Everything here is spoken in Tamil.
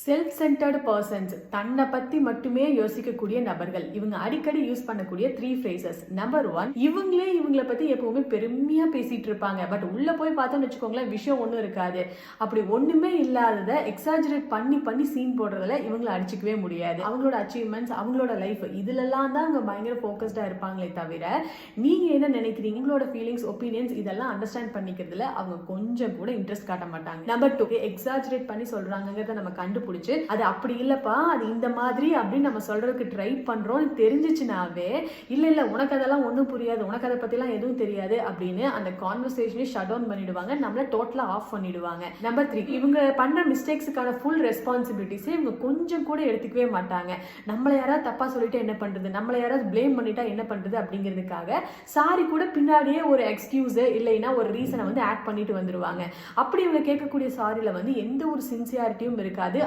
செல்ஃப் சென்டர்டு பர்சன்ஸ், தன்னை பத்தி மட்டுமே யோசிக்கக்கூடிய நபர்கள், இவங்க அடிக்கடி யூஸ் பண்ணக்கூடிய 3 phrases. நம்பர் 1, இவங்களை பத்தி எப்பவுமே பெருமையா பேசிட்டு இருப்பாங்க. பட் உள்ள போய் பார்த்தோம்னு வச்சுக்கோங்களேன், விஷயம் ஒன்றும் இருக்காது. அப்படி ஒண்ணுமே இல்லாததை எக்ஸாஜரேட் பண்ணி சீன் போடுறதுல இவங்களை அடிச்சுக்கவே முடியாது. அவங்களோட அச்சீவ்மெண்ட்ஸ், அவங்களோட லைஃப், இதுலலாம் தான் அவங்க பயங்கர ஃபோக்கஸ்டா இருப்பாங்களே தவிர, நீங்க என்ன நினைக்கிறீங்க, உங்களோட ஃபீலிங்ஸ், ஒப்பீனியன்ஸ் இதெல்லாம் அண்டர்ஸ்டாண்ட் பண்ணிக்கிறதுல அவங்க கொஞ்சம் கூட இன்ட்ரெஸ்ட் காட்ட மாட்டாங்க. நம்பர் 2, எக்ஸாஜரேட் பண்ணி சொல்றாங்கிறத நம்ம கண்டுபிடிச்சு அது அப்படி இல்லப்பா, அது இந்த மாதிரி அப்படின்னு நம்ம சொல்றதுக்கு ட்ரை பண்றோம் தெரிஞ்சிச்சுனாவே, இல்ல உனக்கு அதெல்லாம் ஒன்றும் புரியாது, உனக்கு அதை பத்திலாம் எதுவும் தெரியாது அப்படின்னு அந்த கான்வர்சேஷனே ஷட் டவுன் பண்ணிடுவாங்க, நம்மள டோட்டலா ஆஃப் பண்ணிடுவாங்க. நம்பர் 3, இவங்க பண்ற மிஸ்டேக்ஸுக்கான ஃபுல் ரெஸ்பான்சிபிலிட்டிஸே இவங்க கொஞ்சம் கூட எடுத்துக்கவே மாட்டாங்க. நம்மளை யாராவது தப்பா சொல்லிட்டு என்ன பண்றது, நம்மளை யாராவது பிளேம் பண்ணிட்டா என்ன பண்றது அப்படிங்கிறதுக்காக சாரி கூட பின்னாடியே ஒரு எக்ஸ்கியூஸ் இல்லைன்னா ஒரு ரீசனை ஆட் பண்ணிட்டு வந்துருவாங்க. அப்படி இவங்க கேட்கக்கூடிய சாரியில எந்த ஒரு சின்சியாரிட்டியும் இருக்காது.